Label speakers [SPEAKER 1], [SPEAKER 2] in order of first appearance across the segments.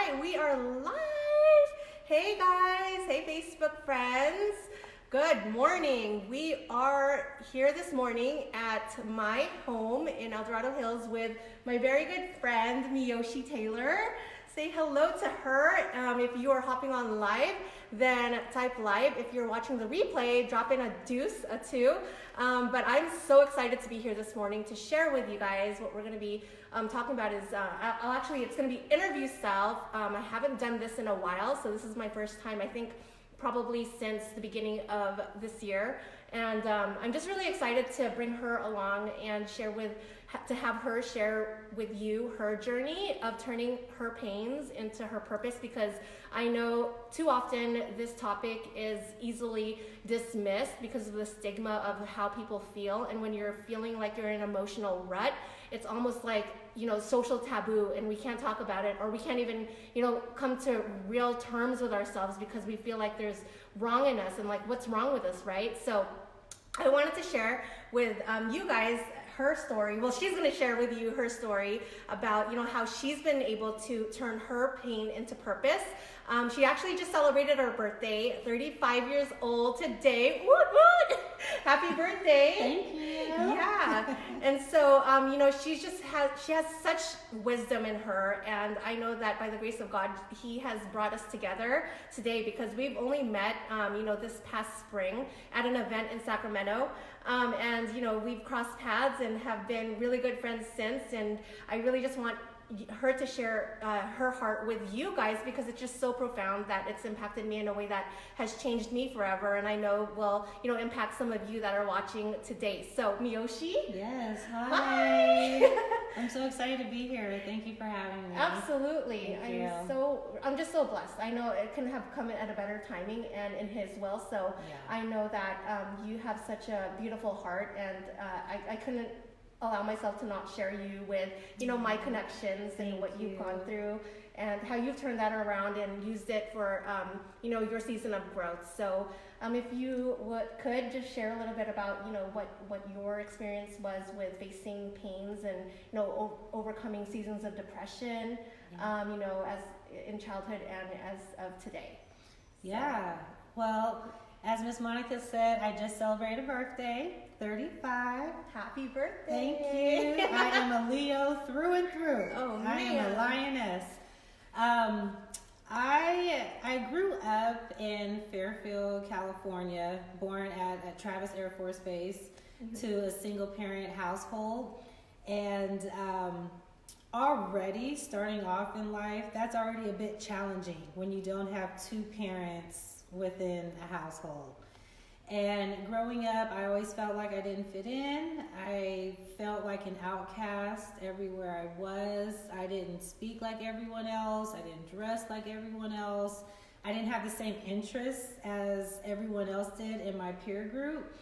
[SPEAKER 1] right, we are live. Hey guys, hey Facebook friends. Good morning. We are here this morning at my home in El Dorado Hills with my very good friend, Mioshi Taylor. Say hello to her. If you are hopping on live, then type live. If you're watching the replay, drop in a deuce, a two. But I'm so excited to be here this morning to share with you guys what we're going to be talking about is, it's going to be interview style. I haven't done this in a while, so this is my first time, I think, probably since the beginning of this year. And I'm just really excited to bring her along and to have her share with you her journey of turning her pains into her purpose, because I know too often this topic is easily dismissed because of the stigma of how people feel. And when you're feeling like you're in an emotional rut, it's almost like, social taboo, and we can't talk about it, or we can't even, come to real terms with ourselves because we feel like there's wrong in us and like what's wrong with us, right? So I wanted to share with you guys her story. Well, she's going to share with you her story about, how she's been able to turn her pain into purpose. She actually just celebrated her birthday, 35 years old today. Woot woot! Happy birthday.
[SPEAKER 2] Thank you.
[SPEAKER 1] Yeah. And so, she has such wisdom in her. And I know that by the grace of God, He has brought us together today because we've only met, this past spring at an event in Sacramento. And we've crossed paths and have been really good friends since. And I really just want her to share her heart with you guys because it's just so profound that it's impacted me in a way that has changed me forever, and I know will impact some of you that are watching today. So Mioshi.
[SPEAKER 2] Yes,
[SPEAKER 1] hi.
[SPEAKER 2] I'm so excited to be here. Thank you for having me.
[SPEAKER 1] Absolutely. I'm just so blessed. I know it couldn't have come at a better timing and in His will. So yeah. I know that you have such a beautiful heart, and I couldn't allow myself to not share you with my connections and what you've gone through and how you've turned that around and used it for your season of growth. So if you could just share a little bit about what your experience was with facing pains and overcoming seasons of depression, as in childhood and as of today.
[SPEAKER 2] Yeah. Well, as Miss Monica said, I just celebrated a birthday, 35.
[SPEAKER 1] Happy birthday.
[SPEAKER 2] Thank you. I am a Leo through and through.
[SPEAKER 1] Oh, man.
[SPEAKER 2] I am a lioness. I grew up in Fairfield, California, born at Travis Air Force Base to a single parent household. And already starting off in life, that's already a bit challenging when you don't have two parents within a household. And growing up, I always felt like I didn't fit in. I felt like an outcast everywhere I was. I didn't speak like everyone else. I didn't dress like everyone else. I didn't have the same interests as everyone else did in my peer group.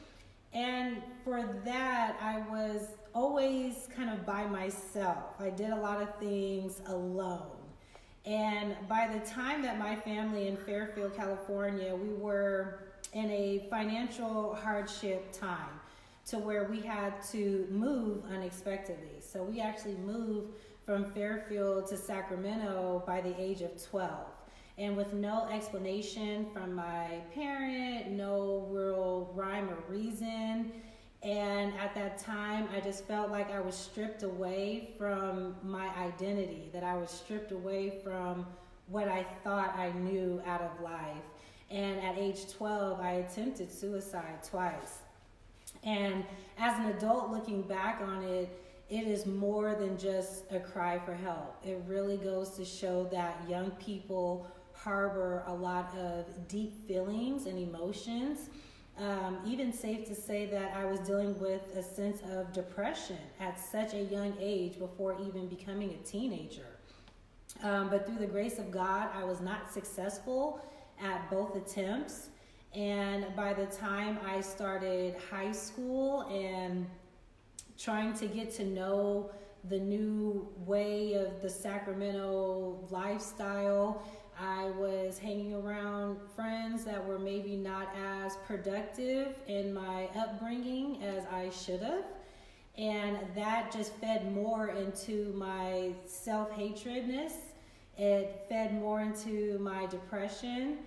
[SPEAKER 2] And for that, I was always kind of by myself. I did a lot of things alone. And by the time that my family in Fairfield, California, we were in a financial hardship time to where we had to move unexpectedly. So we actually moved from Fairfield to Sacramento by the age of 12. And with no explanation from my parent, no real rhyme or reason. And at that time, I just felt like I was stripped away from my identity, that I was stripped away from what I thought I knew out of life. And at age 12, I attempted suicide twice. And as an adult looking back on it, it is more than just a cry for help. It really goes to show that young people harbor a lot of deep feelings and emotions. Even safe to say that I was dealing with a sense of depression at such a young age before even becoming a teenager. But through the grace of God, I was not successful at both attempts. And by the time I started high school and trying to get to know the new way of the Sacramento lifestyle, I was hanging around friends that were maybe not as productive in my upbringing as I should have. And that just fed more into my self-hatredness It fed more into my depression,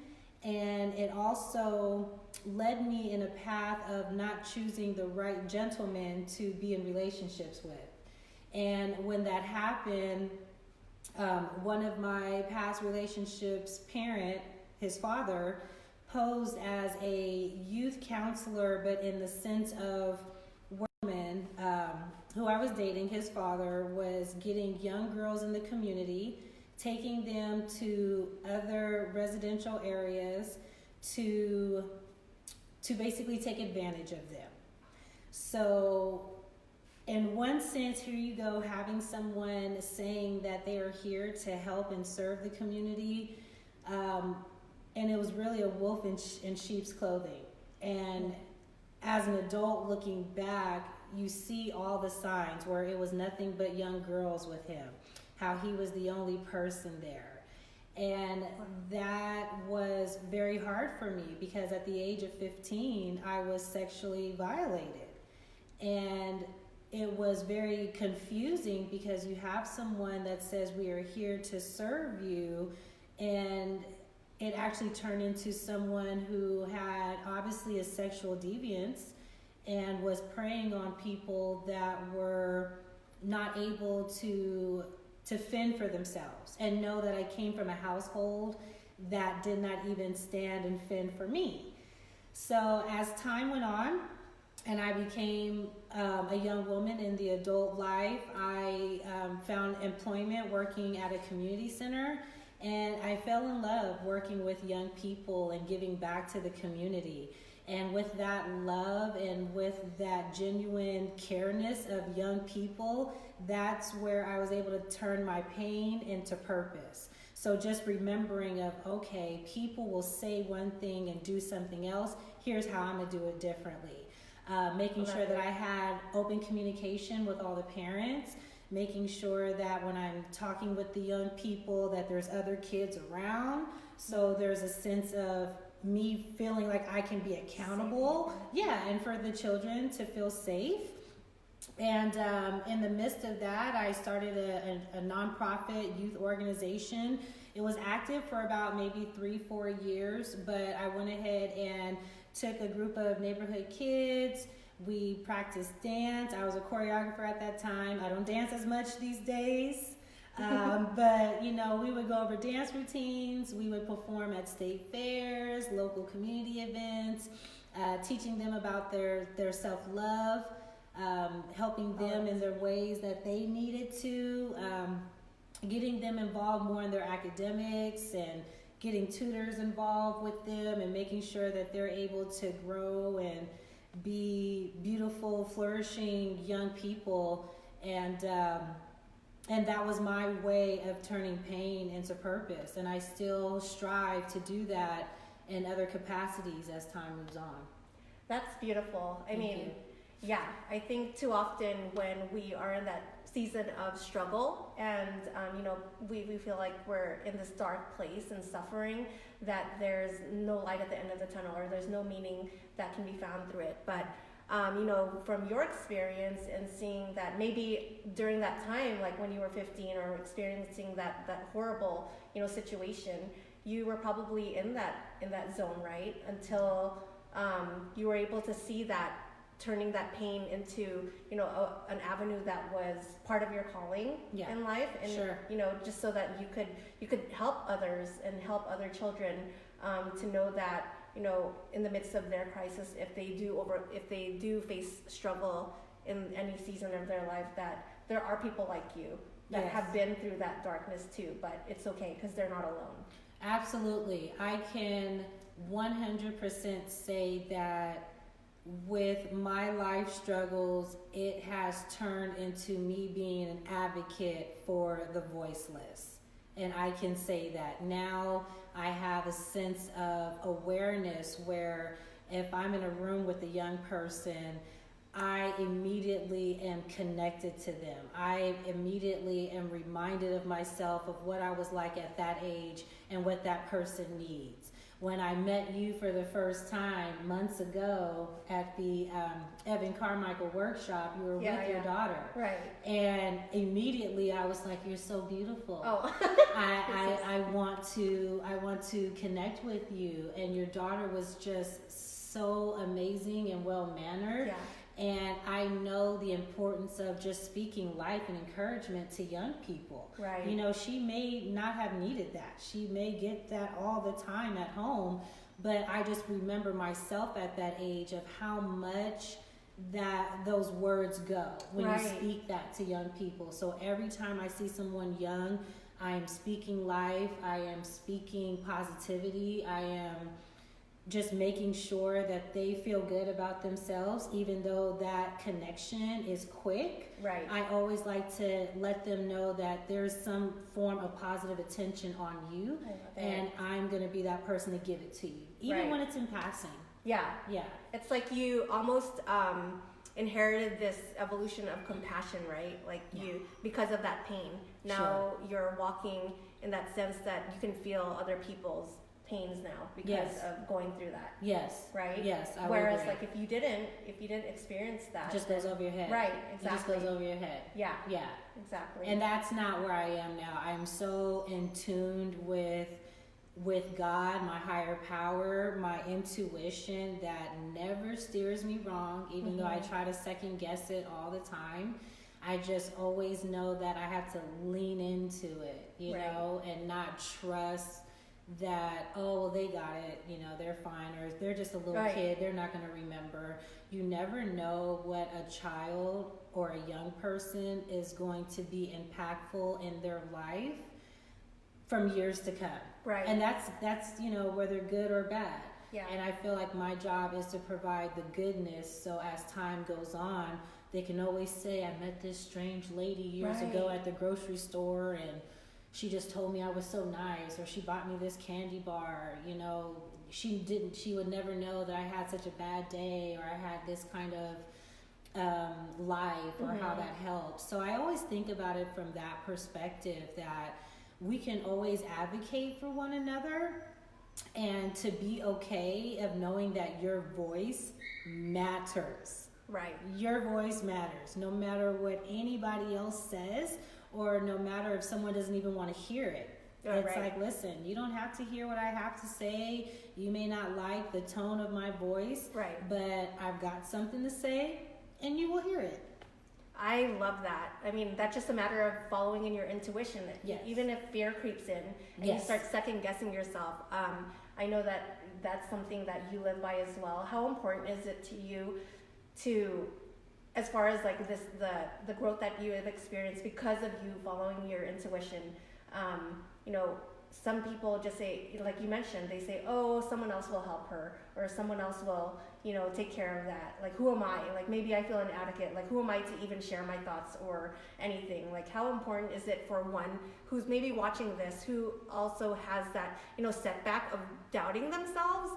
[SPEAKER 2] and it also led me in a path of not choosing the right gentleman to be in relationships with. And when that happened, one of my past relationships' parent, his father, posed as a youth counselor, but in the sense of women who I was dating. His father was getting young girls in the community, taking them to other residential areas to basically take advantage of them. So in one sense, here you go, having someone saying that they are here to help and serve the community, and it was really a wolf in sheep's clothing. And as an adult looking back, you see all the signs where it was nothing but young girls with him, how he was the only person there. And that was very hard for me because at the age of 15, I was sexually violated. And it was very confusing because you have someone that says we are here to serve you, and it actually turned into someone who had obviously a sexual deviance and was preying on people that were not able to fend for themselves, and know that I came from a household that did not even stand and fend for me. So as time went on and I became a young woman in the adult life, I found employment working at a community center, and I fell in love working with young people and giving back to the community. And with that love and with that genuine careness of young people, that's where I was able to turn my pain into purpose. So just remembering of, okay, people will say one thing and do something else. Here's how I'm gonna do it differently. Making sure that I had open communication with all the parents, making sure that when I'm talking with the young people that there's other kids around. So there's a sense of me feeling like I can be accountable. Yeah, and for the children to feel safe. And in the midst of that, I started a nonprofit youth organization. It was active for about maybe 3-4 years, but I went ahead and took a group of neighborhood kids. We practiced dance. I was a choreographer at that time. I don't dance as much these days. But you know, we would go over dance routines. We would perform at state fairs, local community events, teaching them about their self-love, helping them in their ways that they needed to, getting them involved more in their academics and getting tutors involved with them and making sure that they're able to grow and be beautiful, flourishing young people. And that was my way of turning pain into purpose. And I still strive to do that in other capacities as time moves on.
[SPEAKER 1] That's beautiful. I mean,
[SPEAKER 2] you.
[SPEAKER 1] Yeah, I think too often when we are in that season of struggle and, you know, we feel like we're in this dark place and suffering, that there's no light at the end of the tunnel, or there's no meaning that can be found through it. But you know, from your experience and seeing that maybe during that time, like when you were 15 or experiencing that horrible, you know, situation, you were probably in that zone, right? Until you were able to see that, turning that pain into, you know, an avenue that was part of your calling in life, and you know, just so that you could help others and help other children to know that, you know, in the midst of their crisis, if they do face struggle in any season of their life, that there are people like you that have been through that darkness too, but it's okay because they're not alone.
[SPEAKER 2] Absolutely. I can 100% say that with my life struggles, it has turned into me being an advocate for the voiceless. And I can say that now I have a sense of awareness where if I'm in a room with a young person, I immediately am connected to them. I immediately am reminded of myself, of what I was like at that age and what that person needs. when I met you for the first time months ago at the Evan Carmichael workshop. You were with your daughter.
[SPEAKER 1] Right.
[SPEAKER 2] And immediately I was like, you're so beautiful.
[SPEAKER 1] Oh.
[SPEAKER 2] I want to connect with you. And your daughter was just so amazing and well-mannered.
[SPEAKER 1] Yeah.
[SPEAKER 2] And I know the importance of just speaking life and encouragement to young people.
[SPEAKER 1] Right.
[SPEAKER 2] You know, she may not have needed that. She may get that all the time at home. But I just remember myself at that age of how much that those words go when you speak that to young people. So every time I see someone young, I am speaking life. I am speaking positivity. I am just making sure that they feel good about themselves, even though that connection is quick.
[SPEAKER 1] Right.
[SPEAKER 2] I always like to let them know that there's some form of positive attention on you, and I'm going to be that person to give it to you, even when it's in passing.
[SPEAKER 1] Yeah.
[SPEAKER 2] Yeah.
[SPEAKER 1] It's like you almost inherited this evolution of compassion, right? Like you, because of that pain. Now you're walking in that sense that you can feel other people's pains now because of going through that.
[SPEAKER 2] Yes.
[SPEAKER 1] Right?
[SPEAKER 2] Yes.
[SPEAKER 1] Whereas like if you didn't experience that,
[SPEAKER 2] it just goes over your head.
[SPEAKER 1] Right, exactly.
[SPEAKER 2] It just goes over your head.
[SPEAKER 1] Yeah.
[SPEAKER 2] Yeah.
[SPEAKER 1] Exactly.
[SPEAKER 2] And that's not where I am now. I'm so in tuned with God, my higher power, my intuition that never steers me wrong, even though I try to second guess it all the time. I just always know that I have to lean into it, you know, and not trust that, oh, well, they got it, you know, they're fine, or they're just a little kid, they're not going to remember. You never know what a child or a young person is going to be impactful in their life from years to come. Right. And that's you know, whether good or bad. Yeah. And I feel like my job is to provide the goodness, so as time goes on, they can always say, I met this strange lady years ago at the grocery store, and she just told me I was so nice, or she bought me this candy bar, you know, she would never know that I had such a bad day, or I had this kind of life, or how that helped. So I always think about it from that perspective, that we can always advocate for one another, and to be okay of knowing that your voice matters. Right. Your voice matters, no matter what anybody else says, or no matter if someone doesn't even want to hear it. It's like, listen, you don't have to hear what I have to say. You may not like the tone of my voice, but I've got something to say, and you will hear it.
[SPEAKER 1] I love that. I mean, that's just a matter of following in your intuition. Even if fear creeps in and you start second guessing yourself, I know that that's something that you live by as well. How important is it to you to, as far as like this, the growth that you have experienced because of you following your intuition? You know, some people just say, like you mentioned, they say, oh, someone else will help her, or someone else will, you know, take care of that. Like, who am I? Like, maybe I feel inadequate. Like, who am I to even share my thoughts or anything? Like, how important is it for one who's maybe watching this, who also has that, you know, setback of doubting themselves,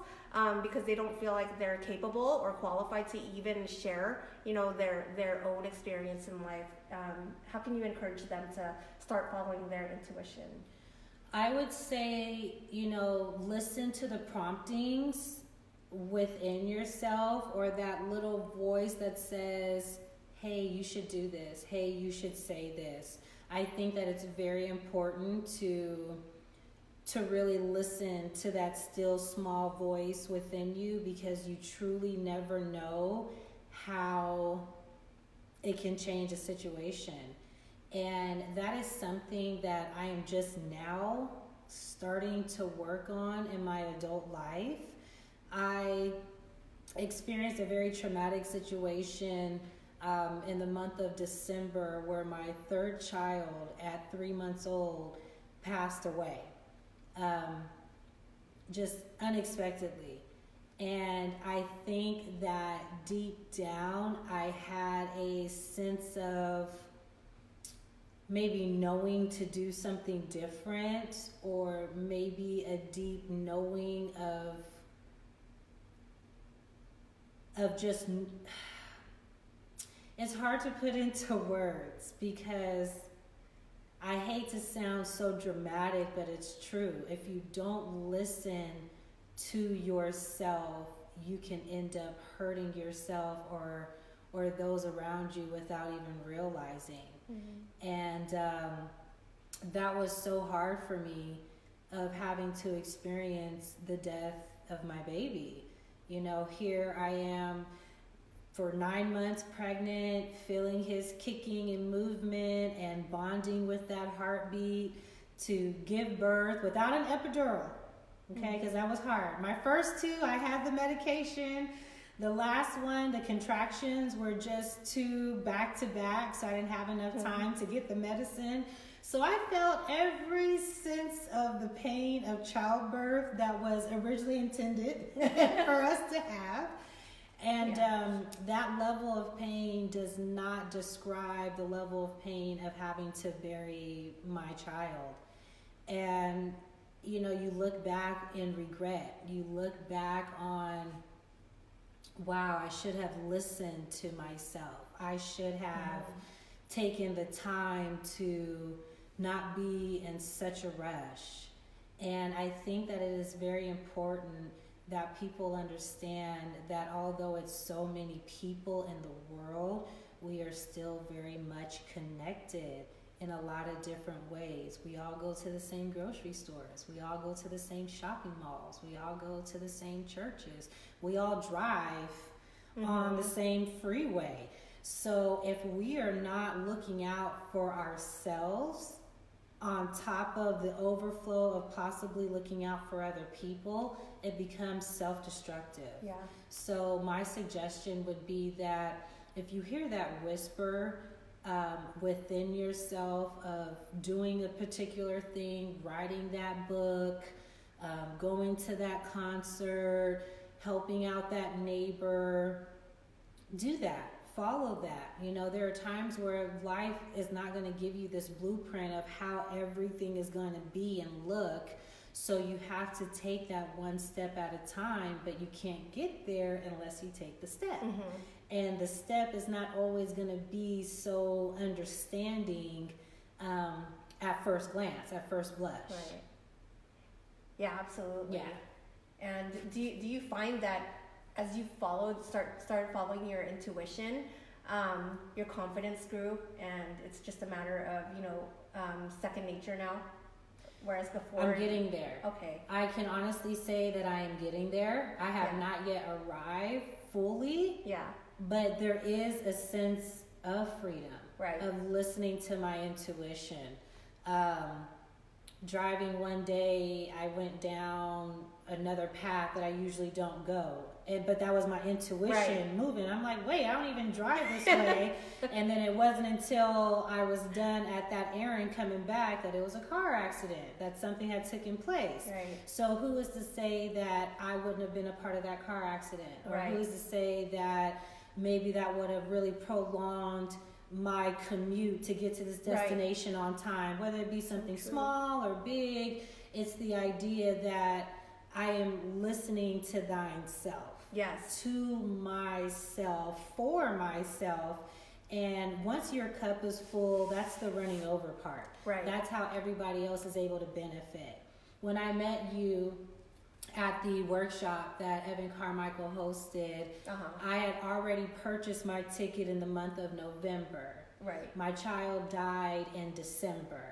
[SPEAKER 1] because they don't feel like they're capable or qualified to even share, you know, their own experience in life? How can you encourage them to start following their intuition?
[SPEAKER 2] I would say, you know, listen to the promptings within yourself, or that little voice that says, hey, you should do this. Hey, you should say this. I think that it's very important to really listen to that still small voice within you, because you truly never know how it can change a situation. And that is something that I am just now starting to work on in my adult life. I experienced a very traumatic situation in the month of December, where my third child at 3 months old passed away, just unexpectedly. And I think that deep down I had a sense of maybe knowing to do something different, or maybe a deep knowing of just, it's hard to put into words, because I hate to sound so dramatic, but it's true. If you don't listen to yourself, you can end up hurting yourself or those around you without even realizing. And that was so hard for me, of having to experience the death of my baby. You know, here I am for 9 months pregnant, feeling his kicking and movement and bonding with that heartbeat, to give birth without an epidural, okay, because that was hard. My first two, I had the medication. The last one, the contractions were just 2 back to back, so I didn't have enough time to get the medicine. So I felt every sense of the pain of childbirth that was originally intended for us to have. And that level of pain does not describe the level of pain of having to bury my child. And, you know, you look back in regret. You look back on, wow, I should have listened to myself. I should have taken the time to not be in such a rush. And I think that it is very important that people understand that although it's so many people in the world, we are still very much connected in a lot of different ways. We all go to the same grocery stores. We all go to the same shopping malls. We all go to the same churches. We all drive on the same freeway. So if we are not looking out for ourselves, on top of the overflow of possibly looking out for other people, it becomes self-destructive. Yeah. So my suggestion would be that if you hear that whisper within yourself of doing a particular thing, writing that book, going to that concert, helping out that neighbor, do that. Follow that. You know, there are times where life is not going to give you this blueprint of how everything is going to be and look. So you have to take that one step at a time, but you can't get there unless you take the step. And the step is not always going to be so understanding at first glance, at first blush.
[SPEAKER 1] Right. Yeah, absolutely.
[SPEAKER 2] Yeah.
[SPEAKER 1] And do you find that as you started following your intuition, your confidence grew, and it's just a matter of second nature now, whereas before?
[SPEAKER 2] I'm getting there.
[SPEAKER 1] Okay.
[SPEAKER 2] I can honestly say that I am getting there. I have not yet arrived fully. Yeah. But there is a sense of freedom, right, of listening to my intuition. Driving one day, I went down another path that I usually don't go. But that was my intuition moving. I'm like, wait, I don't even drive this way. And then it wasn't until I was done at that errand coming back that it was a car accident, that something had taken place. Right. So who is to say that I wouldn't have been a part of that car accident? Or who is to say that maybe that would have really prolonged my commute to get to this destination on time, whether it be something small or big. It's the idea that I am listening to thine self. Yes. To myself, for myself. And once your cup is full, that's the running over part. Right. That's how everybody else is able to benefit. When I met you at the workshop that Evan Carmichael hosted, I had already purchased my ticket in the month of November. Right. My child died in December.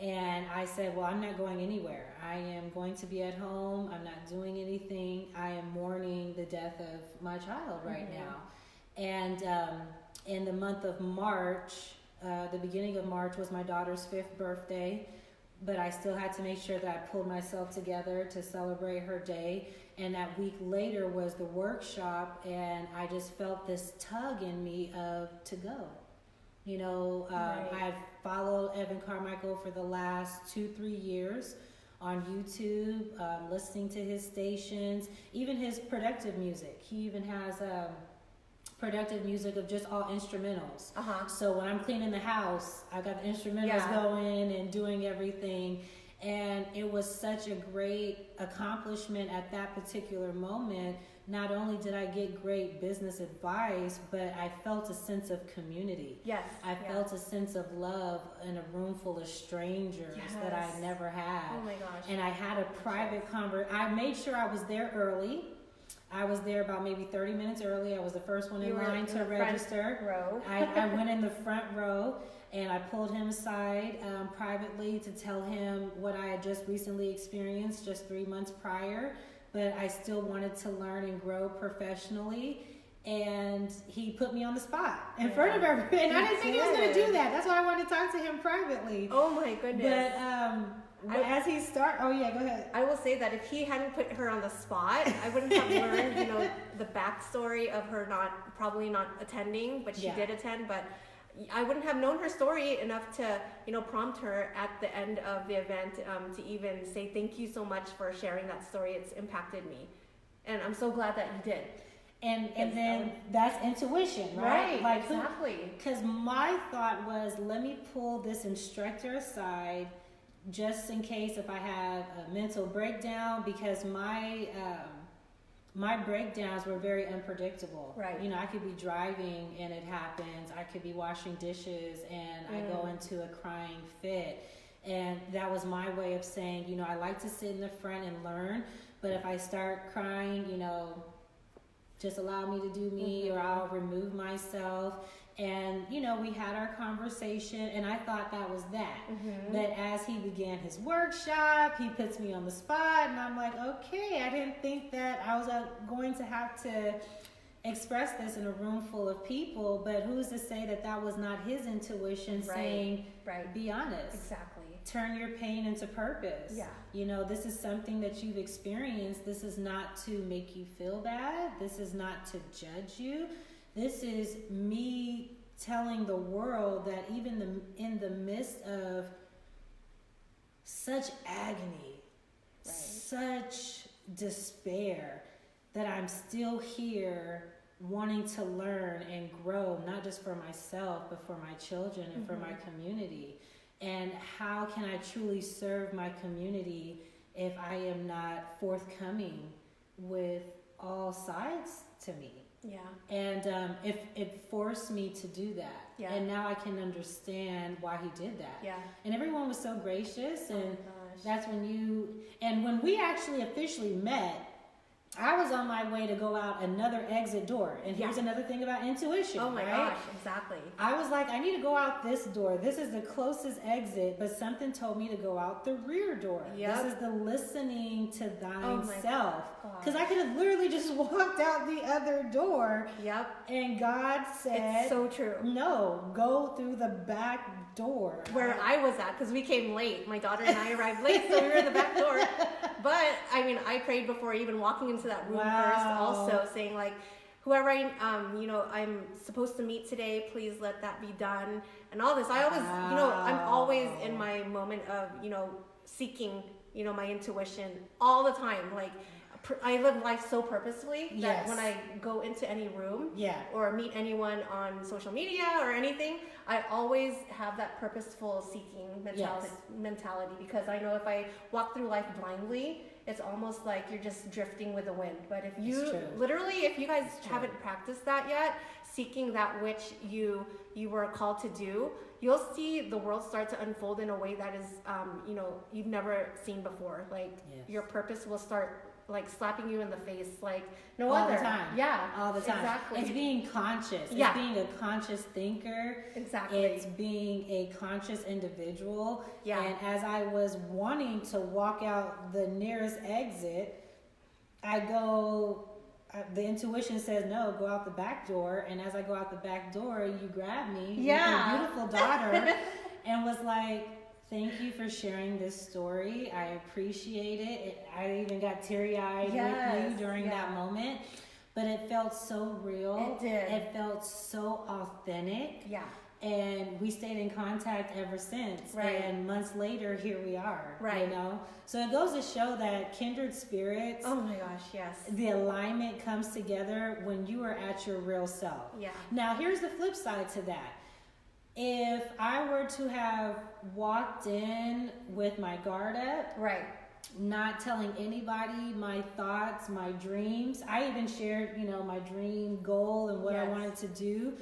[SPEAKER 2] And I said, well, I'm not going anywhere. I am going to be at home. I'm not doing anything. I am mourning the death of my child right now. And in the month of March, the beginning of March was my daughter's 5th birthday. But I still had to make sure that I pulled myself together to celebrate her day. And that week later was the workshop, and I just felt this tug in me to go. You know, I had followed Evan Carmichael for the last 2-3 years on YouTube, listening to his stations, even his productive music. He even has productive music of just all instrumentals. So when I'm cleaning the house, I got the instrumentals going and doing everything. And it was such a great accomplishment at that particular moment. Not only did I get great business advice, but I felt a sense of community. Yes. I felt a sense of love in a room full of strangers that I never had. Oh my gosh. And I had a private conversation. I made sure I was there early. I was there about maybe 30 minutes early. I was the first one in line to register.
[SPEAKER 1] Row.
[SPEAKER 2] I went in the front row, and I pulled him aside privately to tell him what I had just recently experienced just 3 months prior, but I still wanted to learn and grow professionally. And he put me on the spot in front of everybody. And I didn't think he was going to do that. That's why I wanted to talk to him privately.
[SPEAKER 1] Oh my goodness.
[SPEAKER 2] But as he started, oh yeah, go ahead.
[SPEAKER 1] I will say that if he hadn't put her on the spot, I wouldn't have learned, the backstory of her probably not attending, but she did attend. But I wouldn't have known her story enough to, prompt her at the end of the event to even say thank you so much for sharing that story. It's impacted me, and I'm so glad that you did.
[SPEAKER 2] And then that's intuition, right?
[SPEAKER 1] Right, exactly.
[SPEAKER 2] Because my thought was, let me pull this instructor aside just in case if I have a mental breakdown, because my breakdowns were very unpredictable.
[SPEAKER 1] Right.
[SPEAKER 2] I could be driving and it happens. I could be washing dishes and I go into a crying fit. And that was my way of saying, I like to sit in the front and learn, but if I start crying, just allow me to do me, or I'll remove myself. And, we had our conversation, and I thought that was that. But as he began his workshop, he puts me on the spot, and I'm like, okay, I didn't think that I was going to have to express this in a room full of people, but who's to say that that was not his intuition saying, be honest.
[SPEAKER 1] Exactly.
[SPEAKER 2] Turn your pain into purpose.
[SPEAKER 1] Yeah.
[SPEAKER 2] This is something that you've experienced. This is not to make you feel bad. This is not to judge you. This is me telling the world that even in the midst of such agony, such despair, that I'm still here wanting to learn and grow, not just for myself, but for my children and for my community. And how can I truly serve my community if I am not forthcoming with all sides to me?
[SPEAKER 1] Yeah.
[SPEAKER 2] And it forced me to do that.
[SPEAKER 1] Yeah.
[SPEAKER 2] And now I can understand why he did that.
[SPEAKER 1] Yeah.
[SPEAKER 2] And everyone was so gracious. And that's when when we actually officially met, I was on my way to go out another exit door. And here's another thing about intuition.
[SPEAKER 1] Oh my gosh, exactly.
[SPEAKER 2] I was like, I need to go out this door. This is the closest exit, but something told me to go out the rear door.
[SPEAKER 1] Yep.
[SPEAKER 2] This is the listening to thine
[SPEAKER 1] my
[SPEAKER 2] self. Because I could have literally just walked out the other door.
[SPEAKER 1] Yep.
[SPEAKER 2] And God said,
[SPEAKER 1] it's so true.
[SPEAKER 2] No, go through the back door.
[SPEAKER 1] Where I was at, because we came late. My daughter and I arrived late, so we were at the back door. But I prayed before even walking into that room first, also saying like, whoever I'm supposed to meet today, please let that be done, and all this. I always, I'm always in my moment of, seeking, my intuition all the time. Like, I live life so purposefully that when I go into any room or meet anyone on social media or anything, I always have that purposeful seeking mentality, because I know if I walk through life blindly, it's almost like you're just drifting with the wind. But if you if you guys haven't practiced that yet, seeking that which you were called to do, you'll see the world start to unfold in a way that is you've never seen before. Like your purpose will start like slapping you in the face like no
[SPEAKER 2] all
[SPEAKER 1] other.
[SPEAKER 2] The time.
[SPEAKER 1] Yeah,
[SPEAKER 2] all the time.
[SPEAKER 1] Exactly.
[SPEAKER 2] It's being conscious.
[SPEAKER 1] Yeah.
[SPEAKER 2] It's being a conscious thinker.
[SPEAKER 1] Exactly.
[SPEAKER 2] It's being a conscious individual.
[SPEAKER 1] Yeah.
[SPEAKER 2] And as I was wanting to walk out the nearest exit, the intuition says, no, go out the back door. And as I go out the back door, you grab me, your beautiful daughter, and was like, thank you for sharing this story. I appreciate it. I even got teary-eyed with you during that moment. But it felt so real.
[SPEAKER 1] It did.
[SPEAKER 2] It felt so authentic.
[SPEAKER 1] Yeah.
[SPEAKER 2] And we stayed in contact ever since.
[SPEAKER 1] Right.
[SPEAKER 2] And months later, here we are.
[SPEAKER 1] Right.
[SPEAKER 2] So it goes to show that kindred spirits.
[SPEAKER 1] Oh my gosh, yes.
[SPEAKER 2] The alignment comes together when you are at your real self.
[SPEAKER 1] Yeah.
[SPEAKER 2] Now, here's the flip side to that. If I were to have walked in with my guard up, not telling anybody my thoughts, my dreams, I even shared, my dream goal and what I wanted to do.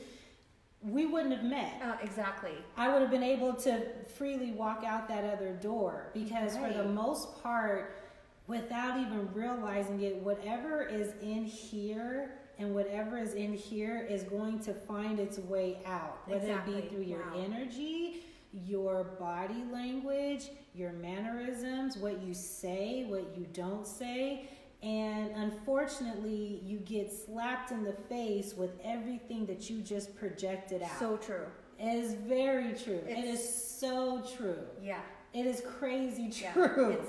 [SPEAKER 2] we wouldn't have met.
[SPEAKER 1] Exactly.
[SPEAKER 2] I would have been able to freely walk out that other door because for the most part, without even realizing it, whatever is in here and whatever is in here is going to find its way out, whether it be through your energy, your body language, your mannerisms, what you say, what you don't say. And unfortunately, you get slapped in the face with everything that you just projected out.
[SPEAKER 1] So true.
[SPEAKER 2] It is very true. It is so true.
[SPEAKER 1] Yeah.
[SPEAKER 2] It is crazy true.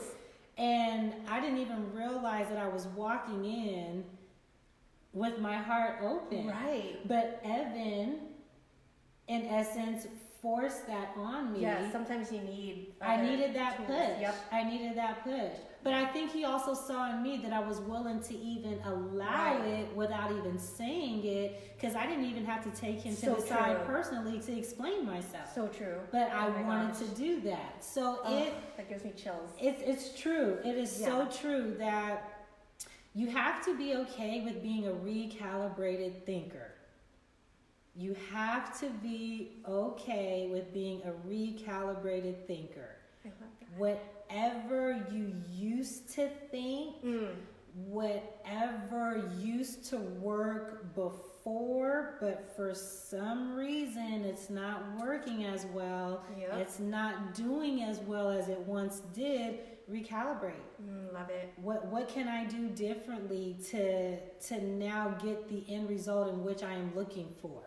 [SPEAKER 2] And I didn't even realize that I was walking in with my heart open.
[SPEAKER 1] Right.
[SPEAKER 2] But Evan, in essence, forced that on me.
[SPEAKER 1] Yeah, sometimes you need
[SPEAKER 2] I needed that
[SPEAKER 1] tools.
[SPEAKER 2] push.
[SPEAKER 1] Yep.
[SPEAKER 2] I needed that push. But I think he also saw in me that I was willing to even allow it without even saying it, because I didn't even have to take him to the side personally to explain myself.
[SPEAKER 1] So true.
[SPEAKER 2] But I wanted to do that. So
[SPEAKER 1] that gives me chills.
[SPEAKER 2] It's true. It is so true that you have to be okay with being a recalibrated thinker. You have to be okay with being a recalibrated thinker.
[SPEAKER 1] I love that.
[SPEAKER 2] Whatever you used to think, whatever used to work before, but for some reason it's not working as well, it's not doing as well as it once did, recalibrate.
[SPEAKER 1] Love it.
[SPEAKER 2] What can I do differently to now get the end result in which I am looking for,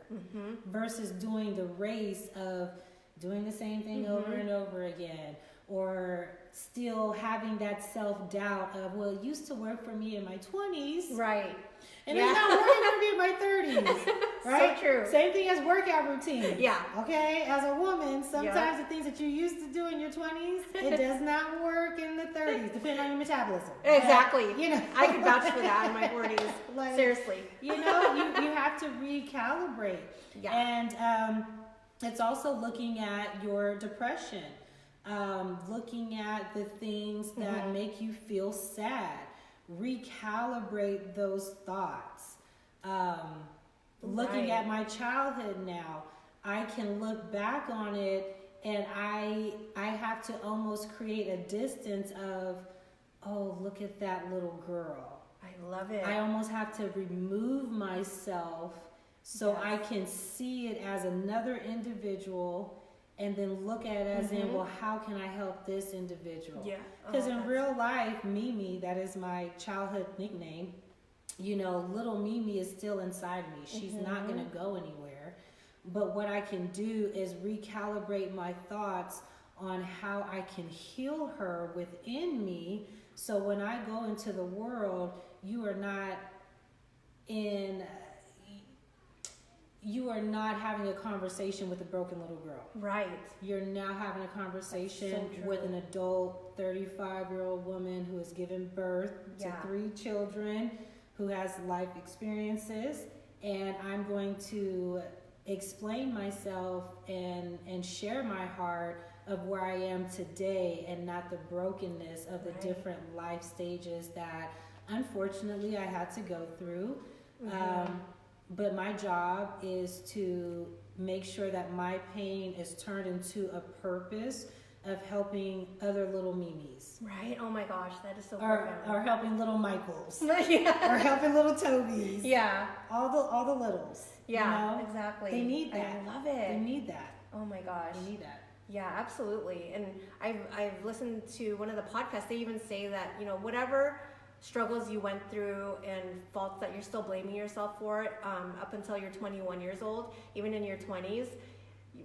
[SPEAKER 2] versus doing the race of doing the same thing over and over again, or still having that self-doubt of, well, it used to work for me in my 20s.
[SPEAKER 1] Right.
[SPEAKER 2] And it's not working for me in my 30s. Right?
[SPEAKER 1] So true.
[SPEAKER 2] Same thing as workout routine.
[SPEAKER 1] Yeah.
[SPEAKER 2] Okay? As a woman, sometimes the things that you used to do in your 20s, it does not work in the 30s, depending on your metabolism.
[SPEAKER 1] Exactly.
[SPEAKER 2] You know,
[SPEAKER 1] I could vouch for that in my 40s. Seriously.
[SPEAKER 2] You know, you have to recalibrate.
[SPEAKER 1] Yeah.
[SPEAKER 2] And it's also looking at your depression. Looking at the things that make you feel sad, recalibrate those thoughts. Looking at my childhood now, I can look back on it and I have to almost create a distance of, oh, look at that little girl.
[SPEAKER 1] I love it.
[SPEAKER 2] I almost have to remove myself so I can see it as another individual, and then look at it as in, well, how can I help this individual?
[SPEAKER 1] Yeah.
[SPEAKER 2] Because in real life, Mimi, that is my childhood nickname, you know, little Mimi is still inside me. She's not going to go anywhere. But what I can do is recalibrate my thoughts on how I can heal her within me. So when I go into the world, you are not having a conversation with a broken little girl.
[SPEAKER 1] Right.
[SPEAKER 2] You're now having a conversation with an adult 35-year-old woman who has given birth to 3 children, who has life experiences, and I'm going to explain myself and share my heart of where I am today, and not the brokenness of the different life stages that unfortunately I had to go through. But my job is to make sure that my pain is turned into a purpose of helping other little Mimis.
[SPEAKER 1] Right. Oh my gosh, that is so
[SPEAKER 2] or helping little Michaels.
[SPEAKER 1] Or
[SPEAKER 2] helping little Tobys.
[SPEAKER 1] Yeah.
[SPEAKER 2] All the littles.
[SPEAKER 1] Yeah,
[SPEAKER 2] you know?
[SPEAKER 1] exactly.
[SPEAKER 2] They need that.
[SPEAKER 1] I love it.
[SPEAKER 2] They need that.
[SPEAKER 1] Oh my gosh.
[SPEAKER 2] They need that.
[SPEAKER 1] Yeah, absolutely. And I've listened to one of the podcasts. They even say that, you know, whatever struggles you went through and faults that you're still blaming yourself for up until you're 21 years old, even in your 20s,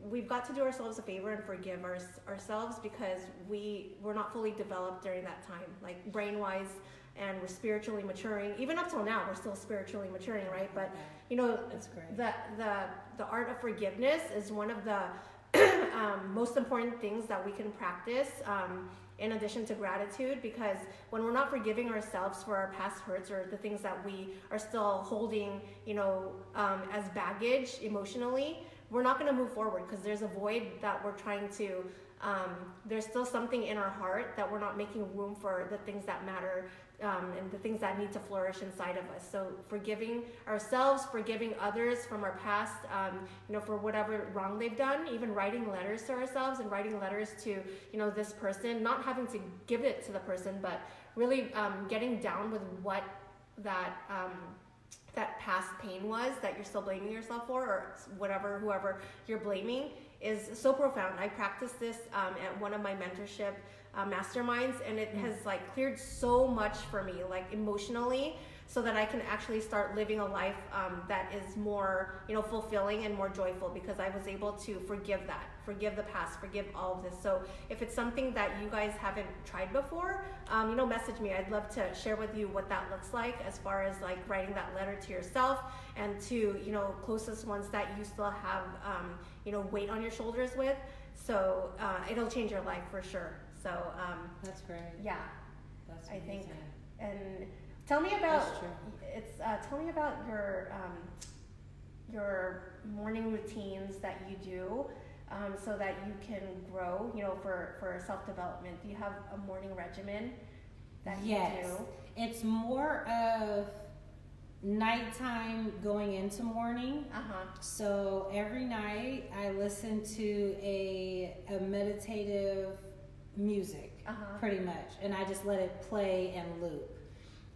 [SPEAKER 1] we've got to do ourselves a favor and forgive ourselves, because we're not fully developed during that time, like brain-wise, and we're spiritually maturing. Even up till now, we're still spiritually maturing, right? But you know,
[SPEAKER 2] that's great.
[SPEAKER 1] The art of forgiveness is one of the most important things that we can practice, in addition to gratitude, because when we're not forgiving ourselves for our past hurts or the things that we are still holding, you know, as baggage emotionally, we're not going to move forward, because there's a void that we're trying to there's still something in our heart that we're not making room for the things that matter, and the things that need to flourish inside of us. So forgiving ourselves, forgiving others from our past, for whatever wrong they've done, even writing letters to ourselves and writing letters to, this person, not having to give it to the person, but really getting down with what that past pain was that you're still blaming yourself for, or whoever you're blaming, is so profound. I practiced this at one of my mentorship masterminds, and it has cleared so much for me, emotionally, so that I can actually start living a life that is more, fulfilling and more joyful, because I was able to forgive the past, forgive all of this. So if it's something that you guys haven't tried before, message me. I'd love to share with you what that looks like, as far as writing that letter to yourself and to, closest ones that you still have, weight on your shoulders with. So it'll change your life for sure. So
[SPEAKER 2] that's great.
[SPEAKER 1] Yeah,
[SPEAKER 2] that's
[SPEAKER 1] I think.
[SPEAKER 2] amazing.
[SPEAKER 1] And tell me about
[SPEAKER 2] That's true.
[SPEAKER 1] tell me about your morning routines that you do, so that you can grow, for self-development. Do you have a morning regimen that you do?
[SPEAKER 2] It's more of nighttime going into morning. So every night I listen to a meditative music, pretty much, and I just let it play and loop.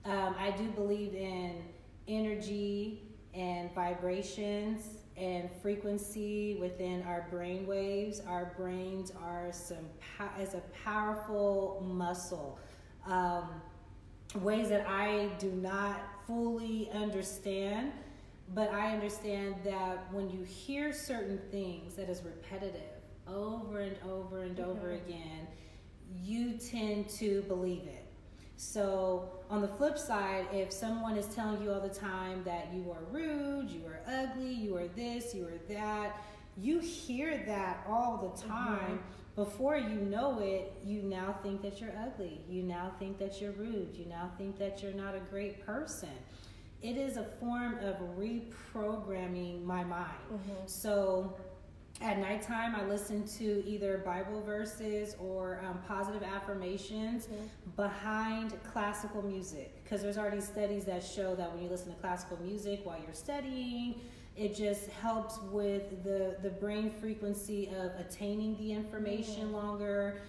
[SPEAKER 2] I do believe in energy and vibrations and frequency within our brain waves. Our brains are as a powerful muscle. Ways that I do not fully understand, but I understand that when you hear certain things that is repetitive over and over and over again, you tend to believe it. So on the flip side, if someone is telling you all the time that you are rude, you are ugly, you are this, you are that, you hear that all the time. Before you know it, you now think that you're ugly. You now think that you're rude. You now think that you're not a great person. It is a form of reprogramming my mind. So at nighttime, I listen to either Bible verses or positive affirmations behind classical music, because there's already studies that show that when you listen to classical music while you're studying, it just helps with the brain frequency of attaining the information longer,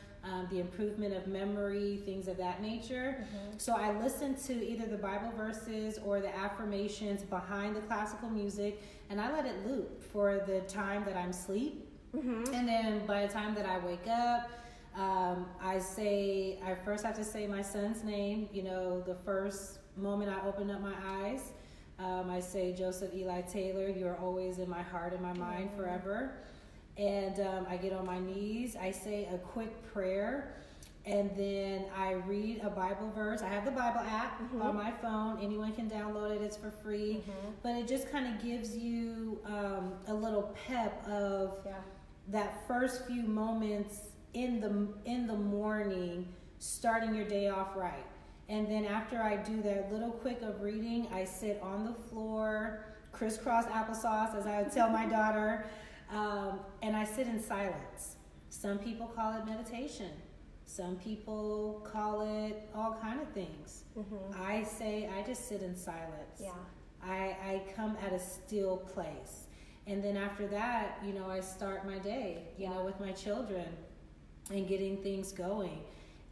[SPEAKER 2] the improvement of memory, things of that nature. So I listen to either the Bible verses or the affirmations behind the classical music, and I let it loop for the time that I'm asleep. And then by the time that I wake up, I first have to say my son's name, the first moment I open up my eyes. I say, Joseph Eli Taylor, you're always in my heart and my mind forever. And I get on my knees, I say a quick prayer, and then I read a Bible verse. I have the Bible app on my phone. Anyone can download it. It's for free. But it just kind of gives you a little pep of that first few moments in the morning, starting your day off right. And then after I do that little quick of reading, I sit on the floor, crisscross applesauce, as I would tell my daughter, and I sit in silence. Some people call it meditation. Some people call it all kind of things. I say I just sit in silence. I come at a still place. And then after that, I start my day, with my children and getting things going.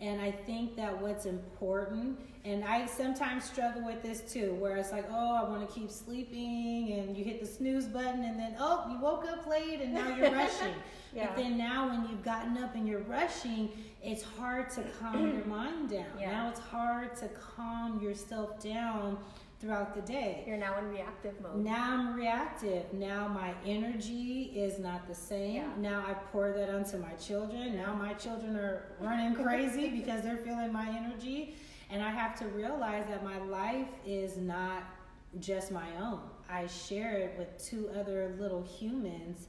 [SPEAKER 2] And I think that what's important, and I sometimes struggle with this too, where it's like, oh, I want to keep sleeping, and you hit the snooze button, and then, oh, you woke up late, and now you're rushing. But then now when you've gotten up and you're rushing, it's hard to calm your mind down. Now it's hard to calm yourself down throughout the day.
[SPEAKER 1] You're now in reactive mode.
[SPEAKER 2] Now I'm reactive. Now my energy is not the same. Now I pour that onto my children. Now my children are running crazy because they're feeling my energy. And I have to realize that my life is not just my own. I share it with two other little humans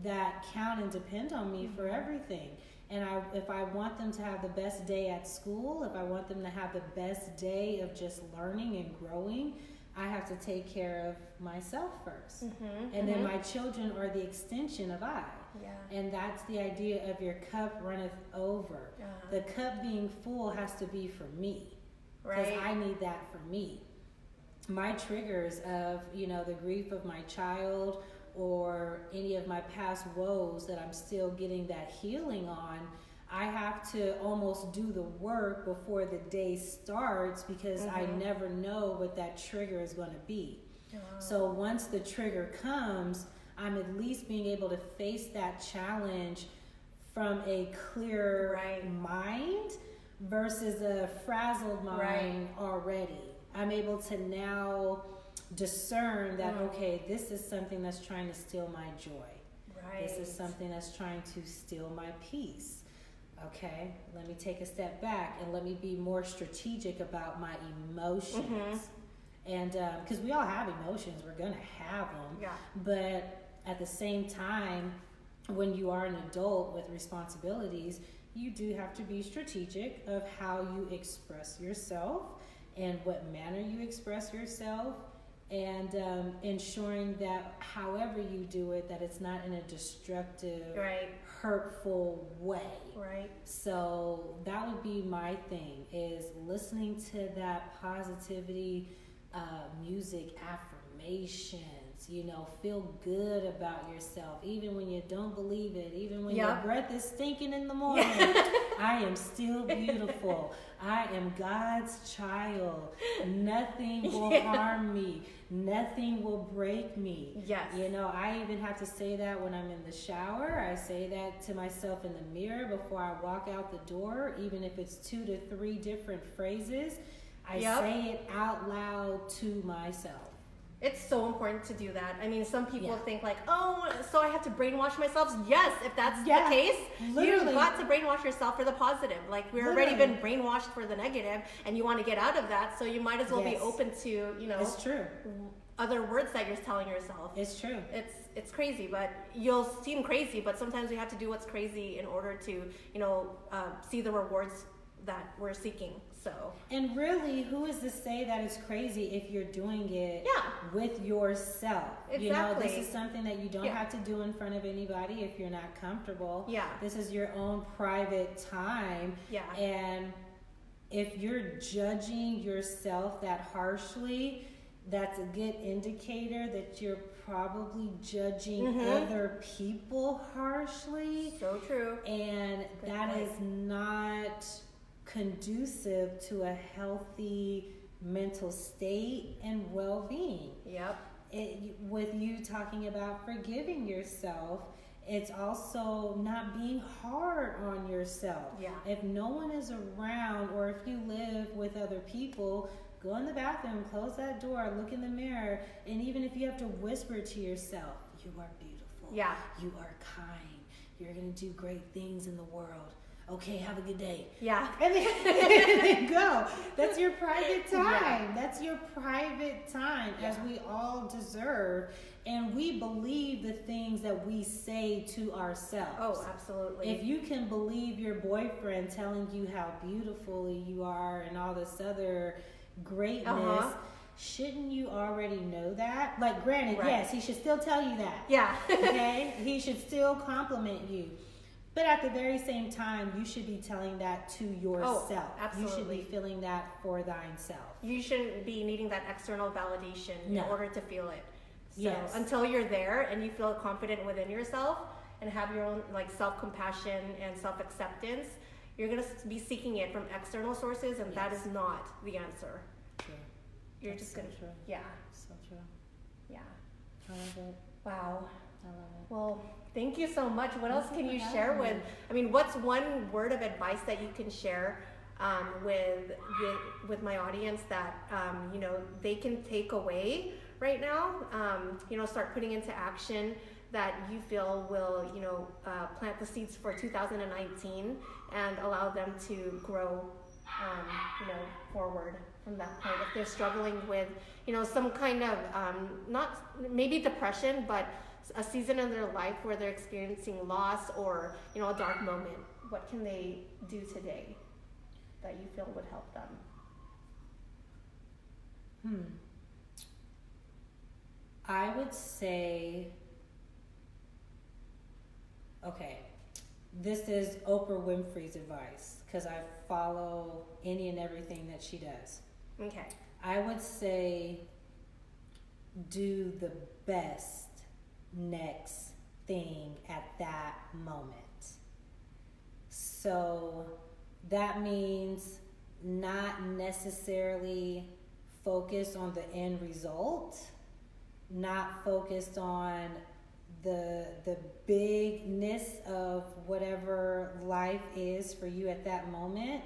[SPEAKER 2] that count and depend on me for everything. And if I want them to have the best day at school, if I want them to have the best day of just learning and growing, I have to take care of myself first. And then my children are the extension of I. Yeah. And that's the idea of your cup runneth over. The cup being full has to be for me. Because I need that for me. My triggers of, the grief of my child or any of my past woes that I'm still getting that healing on, I have to almost do the work before the day starts because I never know what that trigger is going to be. So once the trigger comes, I'm at least being able to face that challenge from a clear mind versus a frazzled mind already. I'm able to now discern that, okay, this is something that's trying to steal my joy. This is something that's trying to steal my peace. Okay, let me take a step back and let me be more strategic about my emotions. And because we all have emotions, we're going to have them. But at the same time, when you are an adult with responsibilities, you do have to be strategic of how you express yourself and what manner you express yourself, and ensuring that however you do it, that it's not in a destructive, hurtful way. So that would be my thing, is listening to that positivity, music, affirmations, feel good about yourself, even when you don't believe it, even when your breath is stinking in the morning. I am still beautiful. I am God's child. Nothing will harm me. Nothing will break me. I even have to say that when I'm in the shower. I say that to myself in the mirror before I walk out the door, even if it's 2 to 3 different phrases. I say it out loud to myself.
[SPEAKER 1] It's so important to do that. I mean, some people think like, oh, so I have to brainwash myself. Yes, if that's the case, you've got to brainwash yourself for the positive. Like, we've already been brainwashed for the negative, and you want to get out of that, so you might as well be open to,
[SPEAKER 2] it's true,
[SPEAKER 1] other words that you're telling yourself.
[SPEAKER 2] It's true.
[SPEAKER 1] It's crazy, but you'll seem crazy, but sometimes we have to do what's crazy in order to, see the rewards that we're seeking. So,
[SPEAKER 2] and really, who is to say that it's crazy if you're doing it with yourself?
[SPEAKER 1] Exactly.
[SPEAKER 2] This is something that you don't have to do in front of anybody if you're not comfortable. This is your own private time. And if you're judging yourself that harshly, that's a good indicator that you're probably judging other people harshly.
[SPEAKER 1] So true.
[SPEAKER 2] And that is not conducive to a healthy mental state and well-being. With you talking about forgiving yourself, it's also not being hard on yourself. If no one is around, or if you live with other people, go in the bathroom, close that door, look in the mirror, and even if you have to whisper to yourself, you are beautiful. You are kind. You're going to do great things in the world. Okay, have a good day. And then go. That's your private time. That's your private time, as we all deserve. And we believe the things that we say to ourselves.
[SPEAKER 1] Oh, absolutely.
[SPEAKER 2] If you can believe your boyfriend telling you how beautiful you are and all this other greatness, shouldn't you already know that? Like, granted, yes, he should still tell you that. Okay? He should still compliment you. But at the very same time, you should be telling that to yourself.
[SPEAKER 1] Oh, absolutely.
[SPEAKER 2] You should be feeling that for thine self.
[SPEAKER 1] You shouldn't be needing that external validation in order to feel it. So until you're there and you feel confident within yourself and have your own self-compassion and self-acceptance, you're going to be seeking it from external sources, and that is not the answer.
[SPEAKER 2] True.
[SPEAKER 1] You're just going to...
[SPEAKER 2] True. So true. I love it.
[SPEAKER 1] Wow.
[SPEAKER 2] I love it.
[SPEAKER 1] Well, thank you so much. What else can you share what's one word of advice that you can share with my audience that they can take away right now, start putting into action, that you feel will plant the seeds for 2019 and allow them to grow forward from that point, if they're struggling with some kind of not maybe depression, but a season in their life where they're experiencing loss or a dark moment. What can they do today that you feel would help them?
[SPEAKER 2] I would say Okay, this is Oprah Winfrey's advice because I follow any and everything that she does.
[SPEAKER 1] Okay.
[SPEAKER 2] I would say do the best next thing at that moment. So that means not necessarily focus on the end result, not focused on the bigness of whatever life is for you at that moment.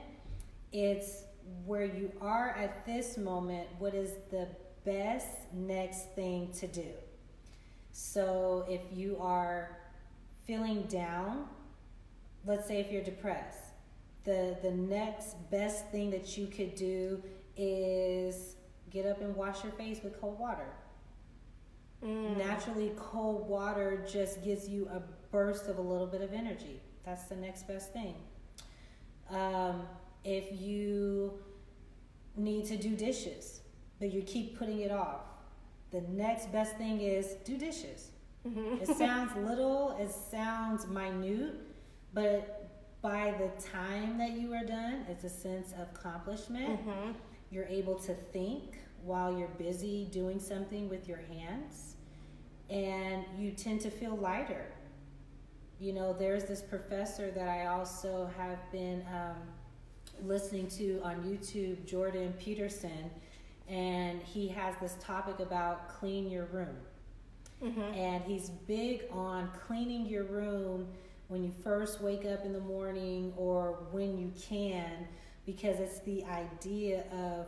[SPEAKER 2] It's where you are at this moment, what is the best next thing to do. So if you are feeling down, let's say if you're depressed, the next best thing that you could do is get up and wash your face with cold water. Naturally, cold water just gives you a burst of a little bit of energy. That's the next best thing. If you need to do dishes, but you keep putting it off, the next best thing is do dishes. It sounds little, it sounds minute, but by the time that you are done, it's a sense of accomplishment. You're able to think while you're busy doing something with your hands, and you tend to feel lighter. You know, there's this professor that I also have been listening to on YouTube, Jordan Peterson, and he has this topic about clean your room. And he's big on cleaning your room when you first wake up in the morning or when you can, because it's the idea of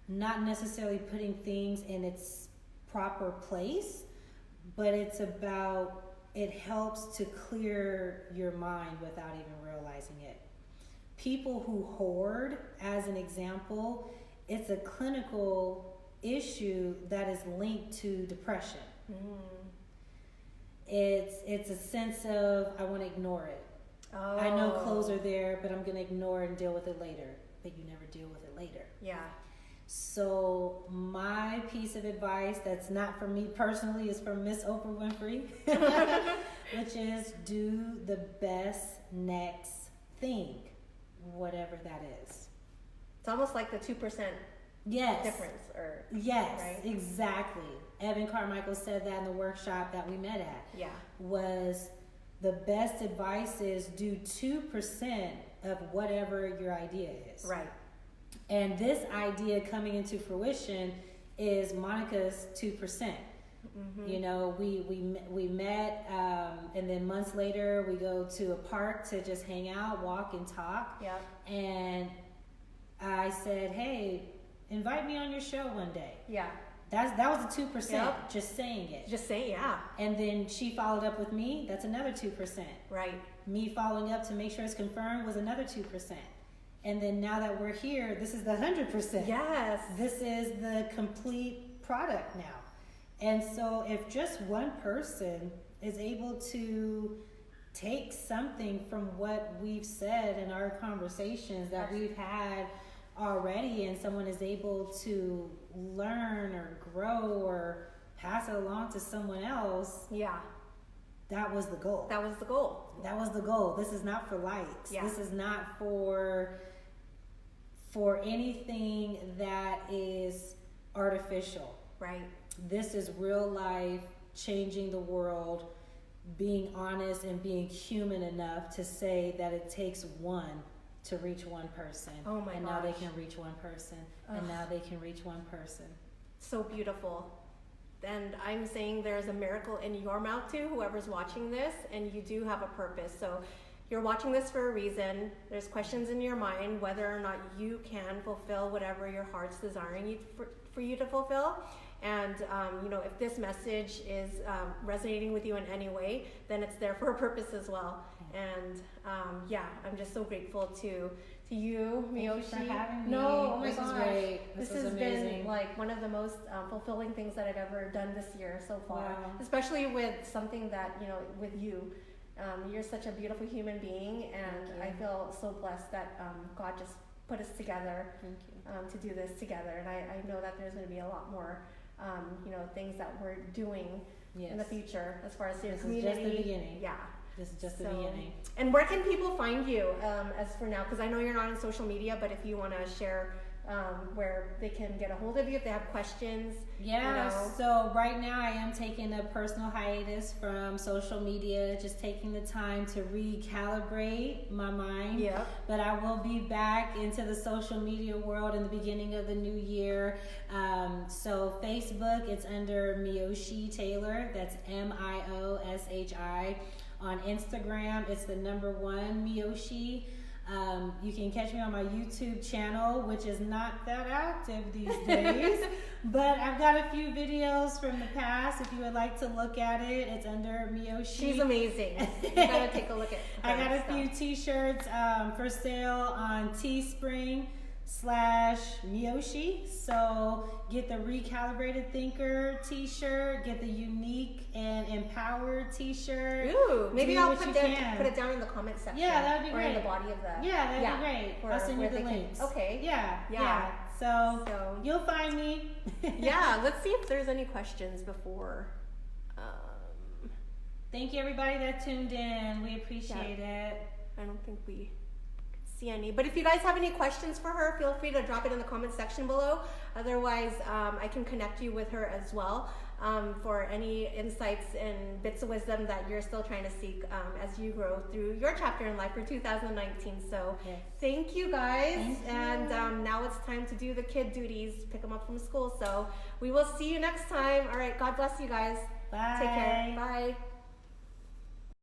[SPEAKER 2] not necessarily putting things in its proper place, but it's about, it helps to clear your mind without even realizing it. People who hoard, as an example, it's a clinical issue that is linked to depression. It's a sense of, I want to ignore it. I know clothes are there, but I'm going to ignore it and deal with it later. But you never deal with it later.
[SPEAKER 1] Yeah.
[SPEAKER 2] So my piece of advice that's not from me personally is from Miss Oprah Winfrey, which is do the best next thing, whatever that is.
[SPEAKER 1] It's almost like the 2% difference, or
[SPEAKER 2] yes,
[SPEAKER 1] right?
[SPEAKER 2] Exactly. Evan Carmichael said that in the workshop that we met at.
[SPEAKER 1] Yeah.
[SPEAKER 2] Was the best advice is do 2% of whatever your idea is.
[SPEAKER 1] Right.
[SPEAKER 2] And this idea coming into fruition is Monica's 2%. You know, we met, and then months later we go to a park to just hang out, walk, and talk.
[SPEAKER 1] Yeah.
[SPEAKER 2] And I said, hey, invite me on your show one day.
[SPEAKER 1] Yeah.
[SPEAKER 2] That was the 2%. Yep. Just saying it.
[SPEAKER 1] Just say, yeah.
[SPEAKER 2] And then she followed up with me. That's another 2%.
[SPEAKER 1] Right.
[SPEAKER 2] Me following up to make sure it's confirmed was another 2%. And then now that we're here, this is the 100%.
[SPEAKER 1] Yes.
[SPEAKER 2] This is the complete product now. And so if just one person is able to take something from what we've said in our conversations that we've had already, and someone is able to learn or grow or pass it along to someone else,
[SPEAKER 1] yeah,
[SPEAKER 2] that was the goal.
[SPEAKER 1] That was the goal.
[SPEAKER 2] That was the goal. This is not for likes.
[SPEAKER 1] Yeah.
[SPEAKER 2] This is not for anything that is artificial.
[SPEAKER 1] Right.
[SPEAKER 2] This is real life, changing the world, being honest and being human enough to say that it takes one to reach one person.
[SPEAKER 1] Oh my
[SPEAKER 2] and
[SPEAKER 1] gosh.
[SPEAKER 2] now they can reach one person.
[SPEAKER 1] Ugh.
[SPEAKER 2] And now they can reach one person.
[SPEAKER 1] So beautiful. And I'm saying there's a miracle in your mouth too, whoever's watching this, and you do have a purpose. So you're watching this for a reason. There's questions in your mind whether or not you can fulfill whatever your heart's desiring for you to fulfill. And you know, if this message is resonating with you in any way, then it's there for a purpose as well. And yeah, I'm just so grateful to you, Mioshi.
[SPEAKER 2] Thank you for having me.
[SPEAKER 1] No, oh my
[SPEAKER 2] this
[SPEAKER 1] gosh.
[SPEAKER 2] is great.
[SPEAKER 1] This
[SPEAKER 2] was
[SPEAKER 1] has
[SPEAKER 2] amazing.
[SPEAKER 1] been like one of the most fulfilling things that I've ever done this year so far.
[SPEAKER 2] Wow.
[SPEAKER 1] Especially with something that, you know, with you. You're such a beautiful human being, and I feel so blessed that God just put us together to do this together. And I know that there's going to be a lot more, you know, things that we're doing in the future as far as your community.
[SPEAKER 2] This is just the beginning.
[SPEAKER 1] Yeah.
[SPEAKER 2] This is just the
[SPEAKER 1] So,
[SPEAKER 2] beginning.
[SPEAKER 1] and where can people find you as for now? Because I know you're not on social media, but if you want to share where they can get a hold of you if they have questions.
[SPEAKER 2] Yeah, so right now I am taking a personal hiatus from social media, just taking the time to recalibrate my mind.
[SPEAKER 1] Yep.
[SPEAKER 2] But I will be back into the social media world in the beginning of the new year. So Facebook, it's under Mioshi Taylor. That's Mioshi. On Instagram, it's the #1 Mioshi. You can catch me on my YouTube channel, which is not that active these days, but I've got a few videos from the past. If you would like to look at it, it's under Mioshi.
[SPEAKER 1] She's amazing. You gotta take a look at her
[SPEAKER 2] I got a
[SPEAKER 1] stuff.
[SPEAKER 2] few t-shirts for sale on Teespring/Mioshi. So get the Recalibrated Thinker t-shirt, get the Unique and Empowered t-shirt.
[SPEAKER 1] Ooh, maybe
[SPEAKER 2] Do
[SPEAKER 1] I'll
[SPEAKER 2] what
[SPEAKER 1] put
[SPEAKER 2] you
[SPEAKER 1] it
[SPEAKER 2] can.
[SPEAKER 1] down in the comment section.
[SPEAKER 2] Yeah, that'd be
[SPEAKER 1] or in
[SPEAKER 2] great.
[SPEAKER 1] the body of the.
[SPEAKER 2] Yeah, that'd be great.
[SPEAKER 1] Or
[SPEAKER 2] I'll send you
[SPEAKER 1] where
[SPEAKER 2] the
[SPEAKER 1] they can-
[SPEAKER 2] links.
[SPEAKER 1] Okay.
[SPEAKER 2] Yeah. So you'll find me.
[SPEAKER 1] Yeah, let's see if there's any questions before.
[SPEAKER 2] Thank you, everybody that tuned in. We appreciate it.
[SPEAKER 1] I don't think we see any. But if you guys have any questions for her, feel free to drop it in the comment section below. Otherwise, I can connect you with her as well for any insights and bits of wisdom that you're still trying to seek as you grow through your chapter in life for 2019. So
[SPEAKER 2] Yes.
[SPEAKER 1] thank you guys.
[SPEAKER 2] Thank you.
[SPEAKER 1] And now it's time to do the kid duties, pick them up from school. So we will see you next time. All right, God bless you guys.
[SPEAKER 2] Bye.
[SPEAKER 1] Take care. Bye.